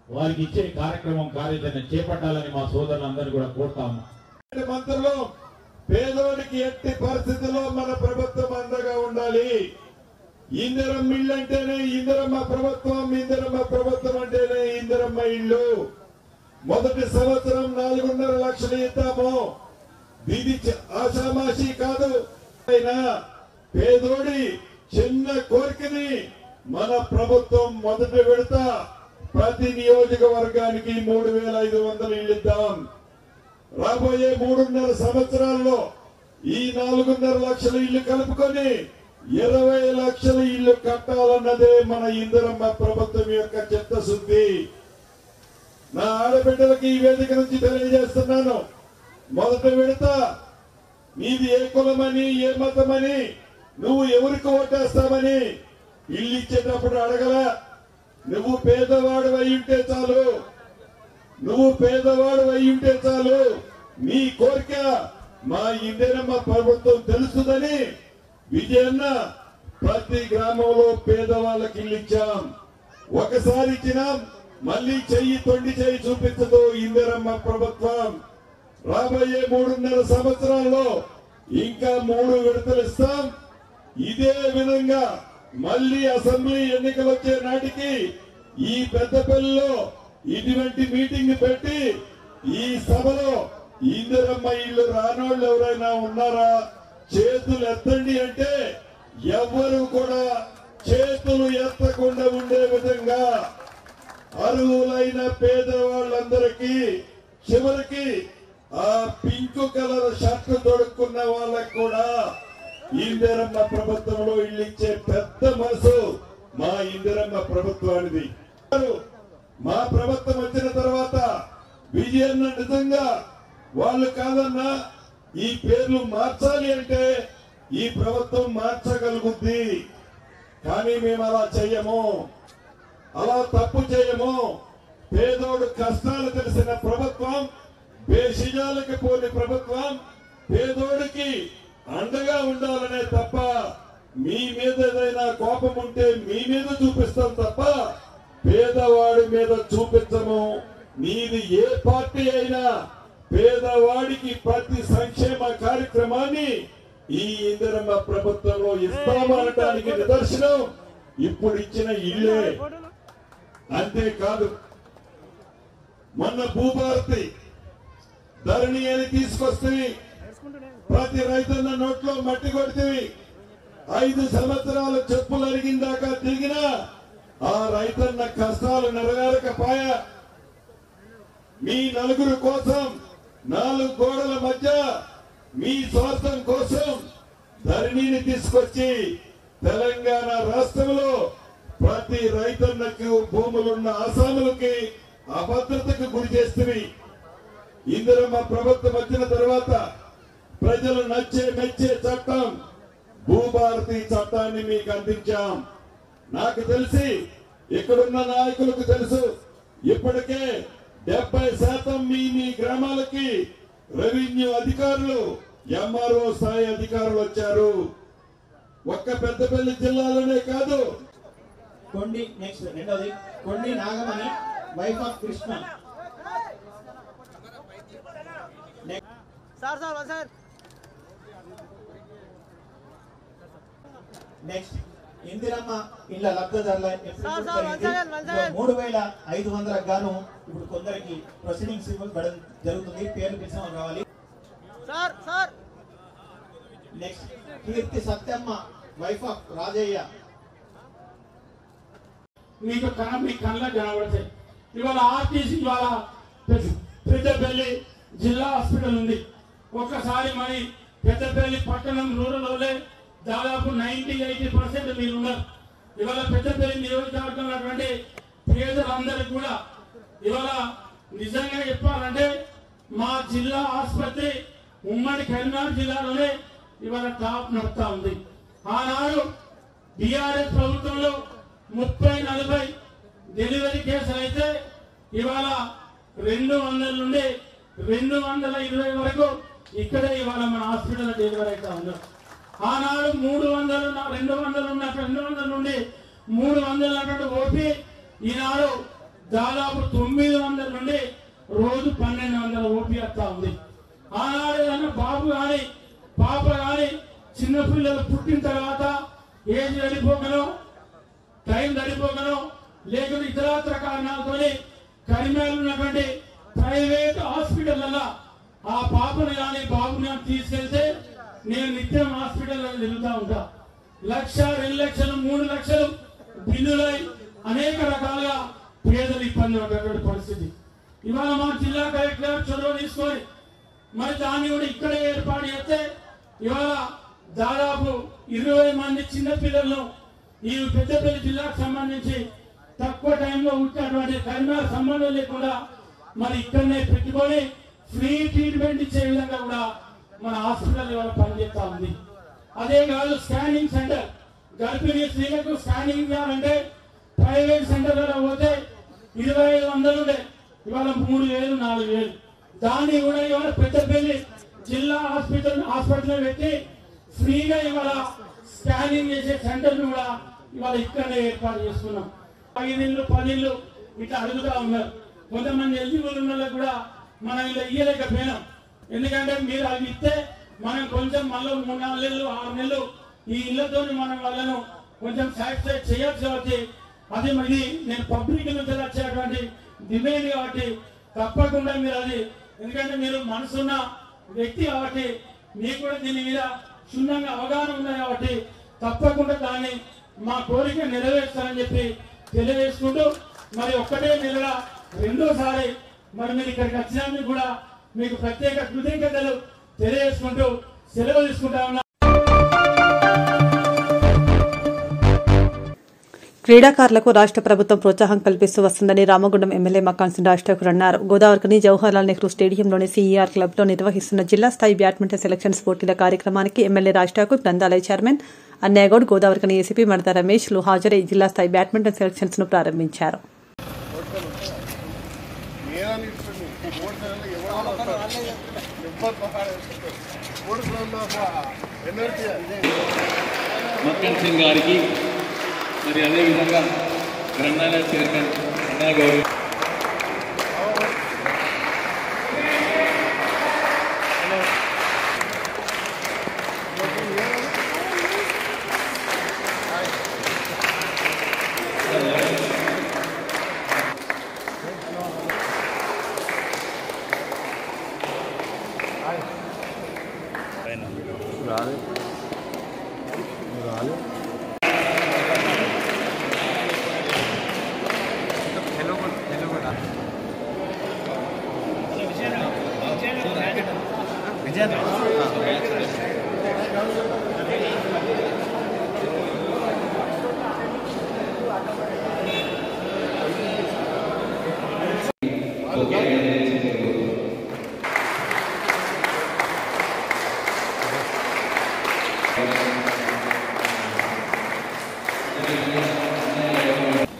వారికి ఇచ్చే కార్యాచరణ చేపట్టాలని మా సోదరులందరూ కూడా కోరుతాము. మంత్రులు పేదోడికి ఎట్టి పరిస్థితుల్లో మన ప్రభుత్వం అండగా ఉండాలి. ఇందిరమ్మ ఇల్లు అంటేనే ఇందిరమ్మ ప్రభుత్వం, ఇందిరమ్మ ప్రభుత్వం అంటేనే ఇందిరమ్మ ఇల్లు. మొదటి సంవత్సరం 4.5 లక్షలు ఇద్దాము. ఇది ఆషామాషి కాదు. అయినా పేదోడి చిన్న కోరికని మన ప్రభుత్వం మొదటి విడత ప్రతి నియోజకవర్గానికి 3,500 ఇల్లు ఇద్దాం. రాబోయే 3.5 సంవత్సరాల్లో ఈ 4.5 లక్షల ఇల్లు కలుపుకొని 20 లక్షల ఇల్లు కట్టాలన్నదే మన ఇందిరమ్మ ప్రభుత్వం యొక్క చిత్తశుద్ధి. నా ఆడబిడ్డలకి ఈ వేదిక నుంచి తెలియజేస్తున్నాను, మొదటి విడత నీది ఏ కులమని, ఏ మతమని, నువ్వు ఎవరికి ఓటేస్తామని ఇల్లు ఇచ్చేటప్పుడు అడగల. నువ్వు పేదవాడు అయ్యుంటే చాలు, నువ్వు పేదవాడు అయ్యుంటే చాలు, నీ కోరిక మా ఇందిరమ్మ ప్రభుత్వం తెలుస్తుందని విజయన్న ప్రతి గ్రామంలో పేదవాళ్ళకి ఇల్లు ఇచ్చాం. ఒకసారి ఇచ్చినాం, మళ్ళీ చెయ్యి తొండి చెయ్యి చూపించదు ఇందిరమ్మ ప్రభుత్వం. రాబోయే 3.5 సంవత్సరాల్లో ఇంకా 3 విడతలు ఇస్తాం. ఇదే విధంగా మళ్ళీ అసెంబ్లీ ఎన్నికలు వచ్చే నాటికి ఈ పెద్దపల్లిలో ఇటువంటి మీటింగ్ పెట్టి ఈ సభలో ఇందిరమ్మ ఇల్లు రానోళ్ళు ఎవరైనా ఉన్నారా చేతులు ఎత్తండి అంటే ఎవ్వరు కూడా చేతులు ఎత్తకుండా ఉండే విధంగా అర్హులైన పేదవాళ్ళందరికీ చివరికి ఆ పింక్ కలర్ షర్ట్ తొడుక్కున్న వాళ్ళకు కూడా ఇందిరమ్మ ప్రభుత్వంలో ఇల్లు ఇచ్చే పెద్ద మనసు మా ఇందిరమ్మ ప్రభుత్వానిది. మా ప్రభుత్వం వచ్చిన తర్వాత విజయన్న నిజంగా వాళ్ళు కాదన్నా ఈ పేర్లు మార్చాలి అంటే ఈ ప్రభుత్వం మార్చగలుగుద్ది. కానీ మేము అలా చెయ్యము, అలా తప్పు చేయము. పేదోడు కష్టాలు తెలిసిన ప్రభుత్వం, బేషిజాలకు పోని ప్రభుత్వం, పేదోడికి అండగా ఉండాలనే తప్ప మీ మీద ఏదైనా కోపం ఉంటే మీ మీద చూపిస్తాం తప్ప పేదవాడి మీద చూపించము. నీది ఏ పార్టీ అయినా పేదవాడికి ప్రతి సంక్షేమ కార్యక్రమాన్ని ఈ ఇందిరమ్మ ప్రభుత్వంలో ఇస్తామనటానికి నిదర్శనం ఇప్పుడు ఇచ్చిన ఇల్లే. అంతేకాదు, మొన్న భూభారతి ధరణి అని తీసుకొస్తే ప్రతి రైతన్న నోట్లో మట్టి కొడితే 5 సంవత్సరాలు చెప్పులు అరిగిందాకా తిరిగినా ఆ రైతన్న కష్టాలు నెరవేరకపోయా. మీ నలుగురు కోసం 4 గోడల మధ్య మీ స్వార్థం కోసం ధరణిని తీసుకొచ్చి తెలంగాణ రాష్ట్రంలో ప్రతి రైతన్నకు భూములున్న ఆసాములకి అభద్రతకు గురి చేస్తుంది. ఇందిరమ్మ ప్రభుత్వం వచ్చిన తర్వాత ప్రజలు మెచ్చే చట్టం భూభారతి చట్టాన్ని మీకు అందించాం. నాకు తెలిసి ఇక్కడున్న నాయకులకు తెలుసు, ఇప్పటికే 70% మీ గ్రామాలకి రెవెన్యూ అధికారులు, ఎంఆర్ఓ స్థాయి అధికారులు వచ్చారు. ఒక్క పెద్దపల్లి జిల్లాలోనే కాదు. కొండి నెక్స్ట్ రెండోది కొండి Nagamani, wife of Krishna. Sir next Indiramma ఇళ్ల లబ్ధిదారుల 3500 గాను ఇప్పుడు కొందరికి ప్రొసీడింగ్స్ ఇవ్వడం జరుగుతుంది. పేర్లు పిలిచిన రావాలి. Next Keerthi Satyamma wife of Rajaiah. మీకు మీ కళ్ళ కనబడతాయి. ఇవాళ ఆర్టీసీ ఇవాళ పెద్దపల్లి జిల్లా హాస్పిటల్ ఉంది. ఒక్కసారి మరి పెద్దపల్లి పట్టణం రూరల్లోనే దాదాపు 90-80% మీరు ఉన్నారు. ఇవాళ పెద్దపల్లి నియోజకవర్గంలో ఉన్నటువంటి పేదలందరికీ కూడా ఇవాళ నిజంగా చెప్పాలంటే మా జిల్లా ఆసుపత్రి ఉమ్మడి కరీంనగర్ జిల్లాలోనే ఇవాళ టాప్ నడుతా ఉంది. ఆనాడు బీఆర్ఎస్ ప్రభుత్వంలో 30-40 డెలివరీ కేసులు అయితే ఇవాళ 200 నుండి 220 వరకు ఇక్కడే ఇవాళ మన హాస్పిటల్ డెలివరీ అయితే ఉన్నారు. ఆనాడు 200 నుండి 300 ఓపీ ఈనాడు దాదాపు 900 నుండి రోజు 1200 ఓపీ వస్తా ఉంది. ఆనాడు ఏదైనా బాబు కానీ పాప కానీ చిన్నపిల్లలు పుట్టిన తర్వాత ఏజ్ గడిపోకనో టైం గడిపోకనో లేకపోతే ఇతరత్ర కారణాలతో కరీంనగర్ ఉన్నటువంటి ప్రైవేట్ హాస్పిటల్ ఆ పాపను కానీ బాబుని కానీ తీసుకెళ్తే నేను నిత్యం హాస్పిటల్లో తిరుగుతూ ఉంటా. 1,00,000, 2 లక్షలు, 3 లక్షలు బిల్లులై అనేక రకాలుగా పేదలు ఇబ్బంది పడేటువంటి పరిస్థితి. ఇవాళ మా జిల్లా కలెక్టర్ చొరవ తీసుకొని మరి దాన్ని కూడా ఇక్కడే ఏర్పాటు చేస్తే ఇవాళ దాదాపు 20 మంది చిన్నపిల్లలను ఈ పెద్దపల్లి జిల్లాకు సంబంధించి తక్కువ టైంలో ఉన్నటువంటి కరీంనగర్ సంబంధం లేకుండా మరి ఇక్కడనే పెట్టుకొని ఫ్రీ ట్రీట్మెంట్ ఇచ్చే విధంగా కూడా మన హాస్పిటల్ ఇవాళ పనిచేస్తా ఉంది. అదే కాదు స్కానింగ్ సెంటర్ గర్భిణీ స్త్రీలకు స్కానింగ్ ఇవ్వాలంటే ప్రైవేట్ సెంటర్లలో పోతే 2,500 ఉండే ఇవాళ 3,000, 4,000. దాన్ని కూడా ఇవాళ పెద్దపల్లి జిల్లా హాస్పిటల్ పెట్టి ఫ్రీగా ఇవాళ స్కానింగ్ చేసే సెంటర్ కూడా ఇవాళ ఇక్కడనే ఏర్పాటు చేసుకున్నాం. 5 ఇళ్ళు 10 ఇళ్ళు ఇట్లా అడుగుతా ఉన్నారు. కొంతమంది ఎలిజిబుల్ ఉన్న కూడా మనం ఇలా ఇయ్యలేకపోయినాం. ఎందుకంటే మీరు అవి ఇస్తే మనం కొంచెం మళ్ళీ 3-4 నెలలు 6 నెలలు ఈ ఇళ్లతో మనం వాళ్ళను కొంచెం సాటిస్ఫై చేయొచ్చు. కాబట్టి అది మరి నేను పబ్లిక్ నుంచి వచ్చేటువంటి డిమాండ్ కాబట్టి తప్పకుండా మీరు అది ఎందుకంటే మీరు మనసున్న వ్యక్తి కాబట్టి మీకు కూడా దీని మీద క్షుణ్ణంగా అవగాహన ఉంది కాబట్టి తప్పకుండా దాన్ని మా కోరిక నెరవేర్చాలని చెప్పి తెలియజేసుకుంటూ మరి ఒక్కటే నెలగా రెండోసారి మరి మీరు ఇక్కడికి వచ్చినందుకు కూడా మీకు ప్రత్యేక కృతజ్ఞతలు తెలియజేసుకుంటూ సెలవు తీసుకుంటా ఉన్నా. క్రీడాకారులకు రాష్ట్ర ప్రభుత్వం ప్రోత్సాహం కల్పిస్తూ వస్తుందని రామగుండం ఎమ్మెల్యే మక్కాన్సింగ్ రాజశేఖర్ అన్నారు. గోదావరికని జవహర్లాల్ నెహ్రూ స్టేడియంలోని సీఈఆర్ క్లబ్లో నిర్వహిస్తున్న జిల్లా స్థాయి బ్యాడ్మింటన్ సెలక్షన్స్ పోటీల కార్యక్రమానికి ఎమ్మెల్యే రాజశేఖర్, గ్రంథాలయ చైర్మన్ అన్నయ్యగౌడ్, గోదావరికని ఏసీపీ మడత రమేష్లు హాజరై జిల్లా స్థాయి బ్యాడ్మింటన్ సెలక్షన్స్ ను ప్రారంభించారు. మక్కన్ సింగ్ గారికి మరి అదేవిధంగా గ్రంథాలయ చైర్మన్ అన్నయ్యగౌడ్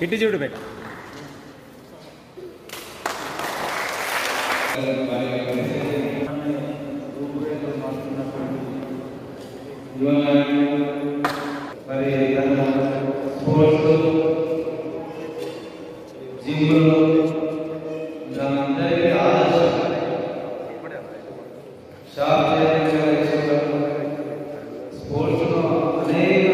ఇటు చూడు బెట్ట స్పోర్ట్స్ అనేక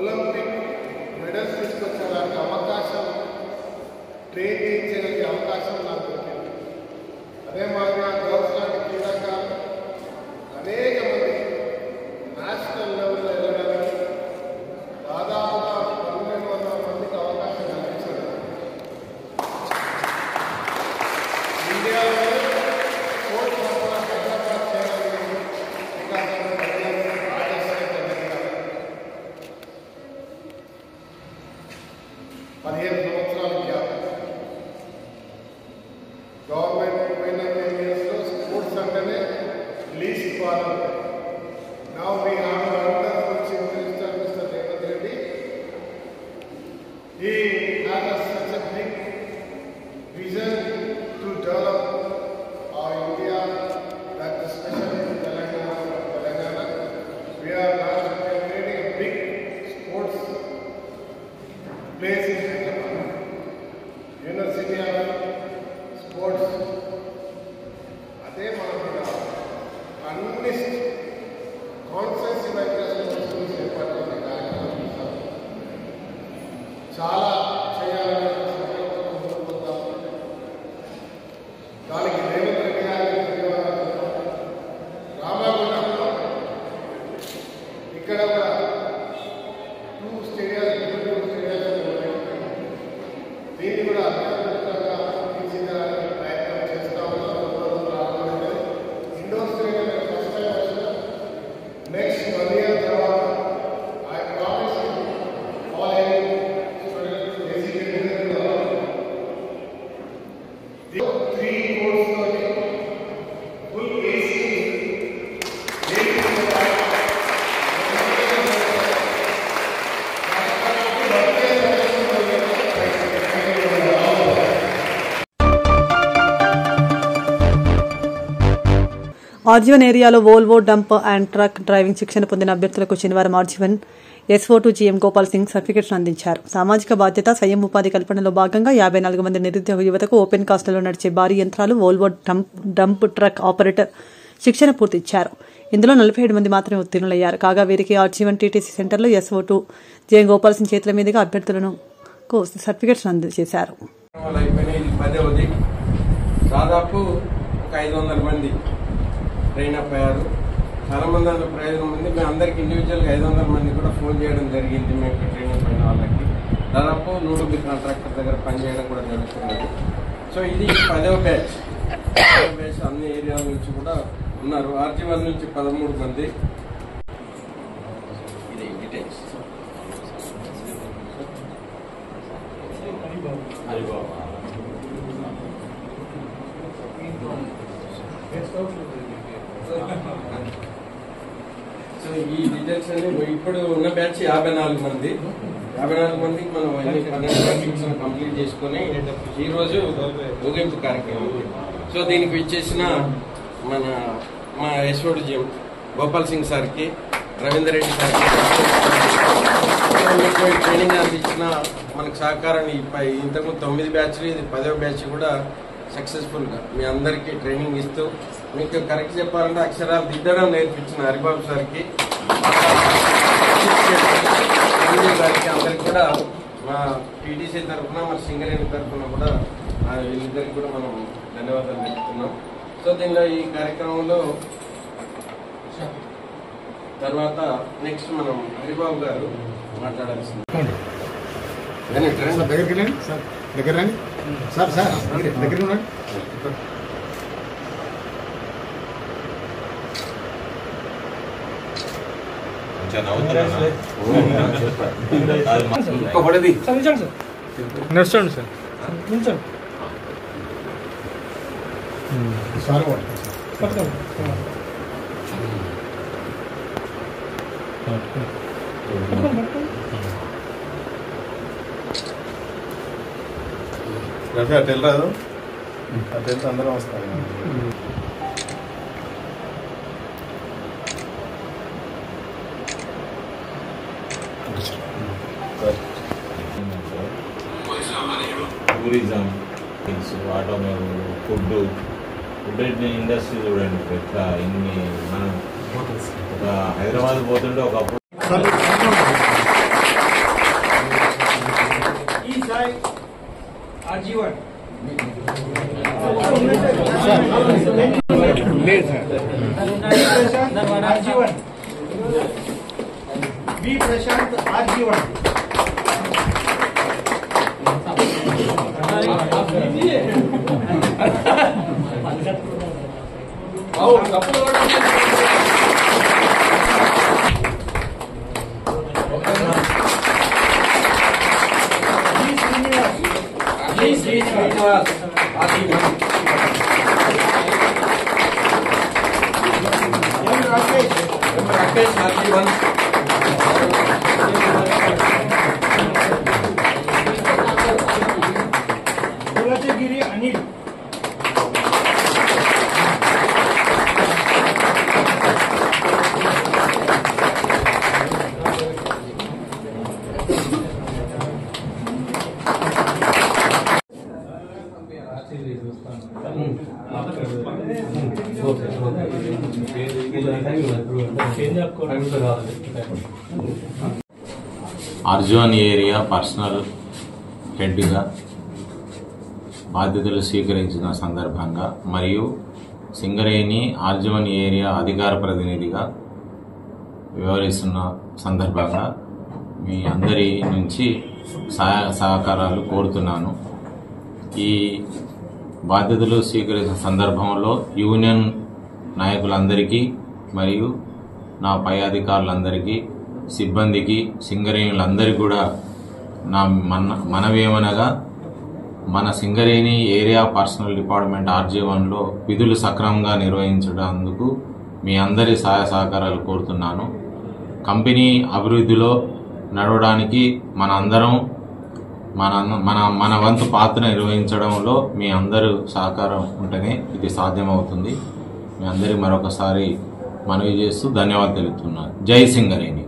ఒలింపిక్ మెడల్స్ తీసుకొచ్చేలాంటి అవకాశం, ట్రైన్ చేయించగలిగే అవకాశం నాకు దొరికింది. అదే మాదిరిగా గర్ల్స్ లాంటి క్రీడాకారులు అనేక మంది నేషనల్ లెవెల్లో వెళ్ళడానికి దాదాపుగా 1200 మందికి అవకాశం కల్పించారు. ఇండియాలో స్పోర్ట్స్ హైదరాబాద్ చేయాలని శ్రీకాకుళం 15 సంవత్సరాల గ్యాప్. గవర్నమెంట్ పోయిన 10 yearsలో స్పోర్ట్స్ అంటేనే least far. Now we have a wonderful Chief Minister, Mr. Revanth Reddy. He has such a big vision to develop our India, that especially in Telangana. We are creating a big sports place in Hyderabad. University of Sports. అదే మాదిరిగా అన్ని constituency వైద్యులు ఏర్పాటు చేసే కార్యక్రమం చాలా చేయాలని సంకల్పంతో ముందుకుపోతాం. దానికి రేవంత్ రెడ్డి గారికి ధన్యవాదాలు. రామాగుండంలో ఇక్కడ ఒక 2 స్టేడియాలు ఉన్నాయి. దీన్ని కూడా అత్యంతంగా తీర్చిదిద్దడానికి ప్రయత్నం చేస్తా ఉన్నాం. ఇండోర్ స్టేడియం ఫస్ట్ టైం వచ్చిన నెక్స్ట్ 1 year తర్వాత I promise all students educated 3 course తోటి ఫుల్ ఏసీ ఆర్జీవన్ ఏరియాలో Volvo dump and truck driving శిక్షణ పొందిన అభ్యర్థులకు శనివారం RG one SO2 GM Gopal Singh certificates అందించారు. సామాజిక బాధ్యత, స్వయం ఉపాధి కల్పనలో భాగంగా 54 మంది నిరుద్యోగ యువతకు ఓపెన్ కాస్ట్లో నడిచే భారీ యంత్రాలు వోల్వో డంప్ ట్రక్ ఆపరేటర్ శిక్షణ పూర్తిచ్చారు. ఇందులో 47 మంది మాత్రమే ఉత్తీర్ణులయ్యారు. కాగా వీరికి ఆర్జీవన్ TTC సెంటర్లో SO2 GM గోపాల్ సింగ్ చేతుల మీదుగా అభ్యర్థులను సర్టిఫికెట్స్ అందజేశారు. దాదాపు 500 మంది ట్రైన్ అప్ అయ్యారు. చాలా మంది అందులో ప్రయోజనం ఉంది. మేము అందరికి ఇండివిజువల్గా 500 మంది కూడా ఫోన్ చేయడం జరిగింది. మేము ట్రైనింగ్ పైన వాళ్ళకి దాదాపు 100 కాంట్రాక్టర్ దగ్గర పనిచేయడం కూడా జరుగుతున్నది. సో ఇది 10వ బ్యాచ్. అన్ని ఏరియాల నుంచి కూడా ఉన్నారు. ఆర్జీవన్ నుంచి 13 మంది. సో ఈ డీటెయిల్స్ అన్ని ఇప్పుడు ఉన్న బ్యాచ్ 54 మంది. 54 మందికి మనం 12 కంప్లీట్ చేసుకుని ఈ రోజు ముగింపు కార్యక్రమం. సో దీనికి ఇచ్చేసిన మా SO2 GM గోపాల్ సింగ్ సార్కి, రవీందర్ రెడ్డి సార్కి ట్రైనింగ్ అందించిన మనకు సహకారాన్ని ఇంతకు 9 బ్యాచ్లు, ఇది 10వ బ్యాచ్ కూడా సక్సెస్ఫుల్గా మీ అందరికీ ట్రైనింగ్ ఇస్తూ మీకు కరెక్ట్ చెప్పాలంటే అక్షరాలు దిద్దడం నేర్పించిన హరిబాబు సార్కి, గారికి అందరికి కూడా మా TTC తరఫున, మా సింగరేణి తరఫున కూడా వీళ్ళిద్దరికి కూడా మనం ధన్యవాదాలు చెప్తున్నాం. సో దీనిలో ఈ కార్యక్రమంలో తర్వాత నెక్స్ట్ మనం హరిబాబు గారు మాట్లాడాల్సింది. దగ్గరికి రండి సార్, దగ్గర రండి సార్, సార్ దగ్గర రండి. నడుచండి సార్. సార్ రవి అటు వెళ్ళరాదు, అటు వెళ్తే అందరం వస్తాం. టూరిజం, ఆటోమొబైల్, ఫుడ్ ఇండస్ట్రీ చూడండి ఎట్లా ఇన్ని. మనం ఒక హైదరాబాద్ పోతుంటే ఒకప్పుడు ఆర్జీవన్ ఆర్జీవన్ బి ప్రశాంత్ ఆర్జీవన్ కులచగిరి అనిల్ అర్జున్ ఏరియా పర్సనల్ హెడ్గా బాధ్యతలు స్వీకరించిన సందర్భంగా మరియు సింగరేణి అర్జున్ ఏరియా అధికార ప్రతినిధిగా వ్యవహరిస్తున్న సందర్భంగా మీ అందరి నుంచి సహకారాలు కోరుతున్నాను. ఈ బాధ్యతలు స్వీకరించిన సందర్భంలో యూనియన్ నాయకులందరికీ మరియు నా పై అధికారులందరికీ, సిబ్బందికి, సింగరేణులందరికీ కూడా నా మనవేమనగా మన సింగరేణి ఏరియా పర్సనల్ డిపార్ట్మెంట్ RJ1లో విధులు సక్రమంగా నిర్వహించడానికి మీ అందరి సహాయ సహకారాలు కోరుతున్నాను. కంపెనీ అభివృద్ధిలో నడవడానికి మనందరం మన వంతు పాత్ర నిర్వహించడంలో మీ అందరూ సహకారం ఉంటేనే ఇది సాధ్యమవుతుంది. మీ అందరి మరొకసారి మనవి చేస్తూ ధన్యవాదాలు తెలుపుతున్నాను. జై సింగరేణి.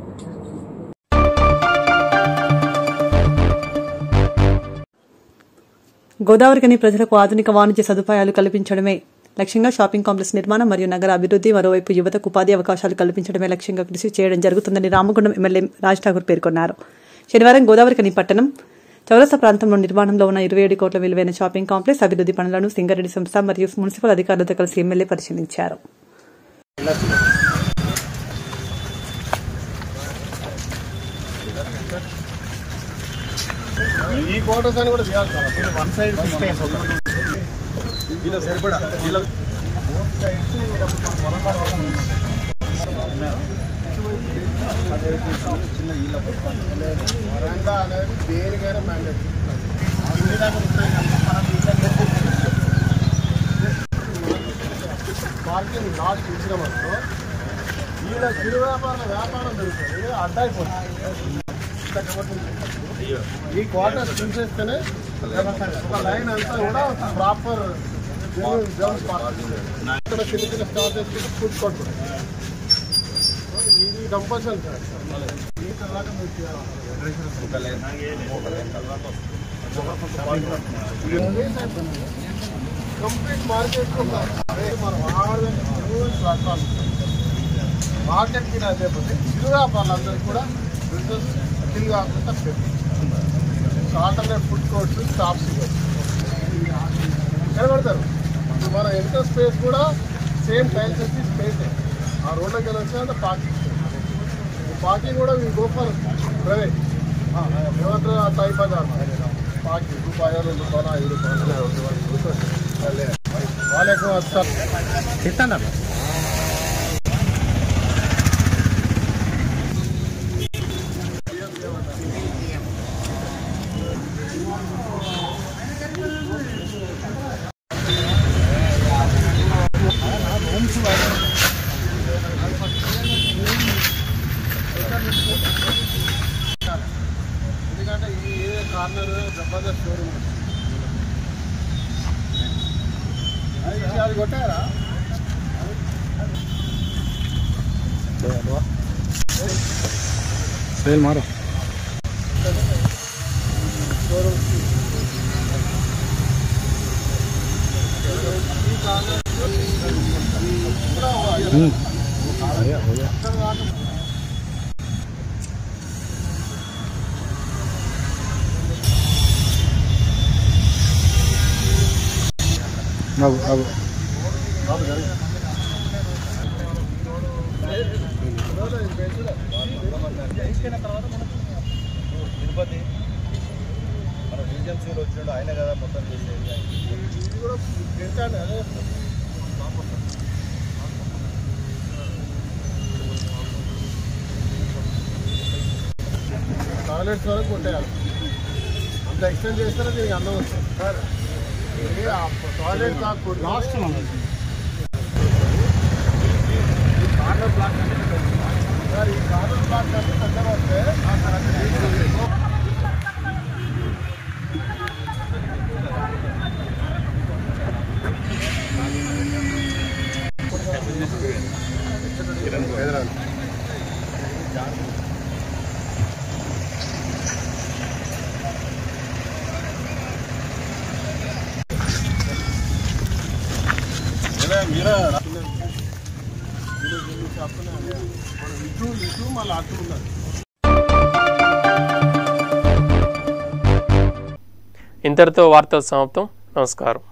గోదావరికని ప్రజలకు ఆధునిక వాణిజ్య సదుపాయాలు కల్పించడమే లక్ష్యంగా షాపింగ్ కాంప్లెక్స్ నిర్మాణం మరియు నగర అభివృద్ధి, మరోవైపు యువతకు ఉపాధి అవకాశాలు కల్పించడమే లక్ష్యంగా కృషి చేయడం జరుగుతుందని రామగుండం ఎమ్మెల్యే రాజ్ ఠాకూర్ పేర్కొన్నారు. శనివారం గోదావరికని పట్టణం చౌరస్తా ప్రాంతంలో నిర్మాణంలో ఉన్న 27 కోట్ల విలువైన షాపింగ్ కాంప్లెక్స్ అభివృద్ధి పనులను సింగరేణి సంస్థ మరియు మున్సిపల్ అధికారులతో కలిసి ఎమ్మెల్యే పరిశీలించారు. ఈ క్వార్టర్స్ అని కూడా చేయాలి సార్. మీరు వన్ సైడ్ ఇలా సరిపడా ఇలా వరండా అనేది దేనికైనా మ్యాండేట్. పార్కింగ్ లాస్ట్ ఇచ్చినామనుకో ఈడ చిరు వ్యాపారం జరుగుతుంది, అడ్డైపోతుంది. ఈ క్వార్టర్స్ చూసేస్తేనే ఒక లైన్ అంతా కూడా ప్రాపర్ ఇక్కడ చిన్న చిన్న స్టార్ట్ చేసి ఫుడ్ కోర్ట్ ఇది కంపల్సరీ సార్. ఈ తర్వాత కంప్లీట్ మార్కెట్ మనం ప్లాట్ఫామ్ మార్కెట్కి రాకపోతే చిరు వ్యాపారులందరికీ కూడా బిజినెస్ స్కిల్ కాకుండా ఆల్టర్నేట్ ఫుడ్ కోర్ట్స్, షాప్స్ కనబడతారు. ఇప్పుడు మన ఎంటర్ స్పేస్ కూడా సేమ్ టైల్స్ వచ్చి స్పేస్ ఆ రోడ్లోకి వెళ్ళి అంటే పార్కింగ్ కూడా మీ గోఫర్ ప్రైవేట్ ఏమంటారు ఆ టైప్ అది పార్కింగ్ రూపాయలు 2 రూపాయలు 5 రూపాయలు వాళ్ళకు వస్తారు చెప్తాను. ఎందుకంటే ఈ కార్నర్ జబర్దస్త్ షోరూమ్ అది కొట్టారా సేల్ మారో షోరూమ్ తిరుపతి మన ఏజెన్సీలో వచ్చినాడు ఆయన కదా మొత్తం చేసేది కూడా పెడతాడు అదే టాయిలెట్స్ వరకు కొట్టేయాలి అంత ఎక్స్టెండ్ చేస్తారో దీనికి అందం వస్తుంది sir toilet last corner block sir ఈ కార్నర్ బ్లాక్ అంటే పెద్దగా వస్తే ఇంతటితో వార్తలు సమాప్తం. నమస్కారం.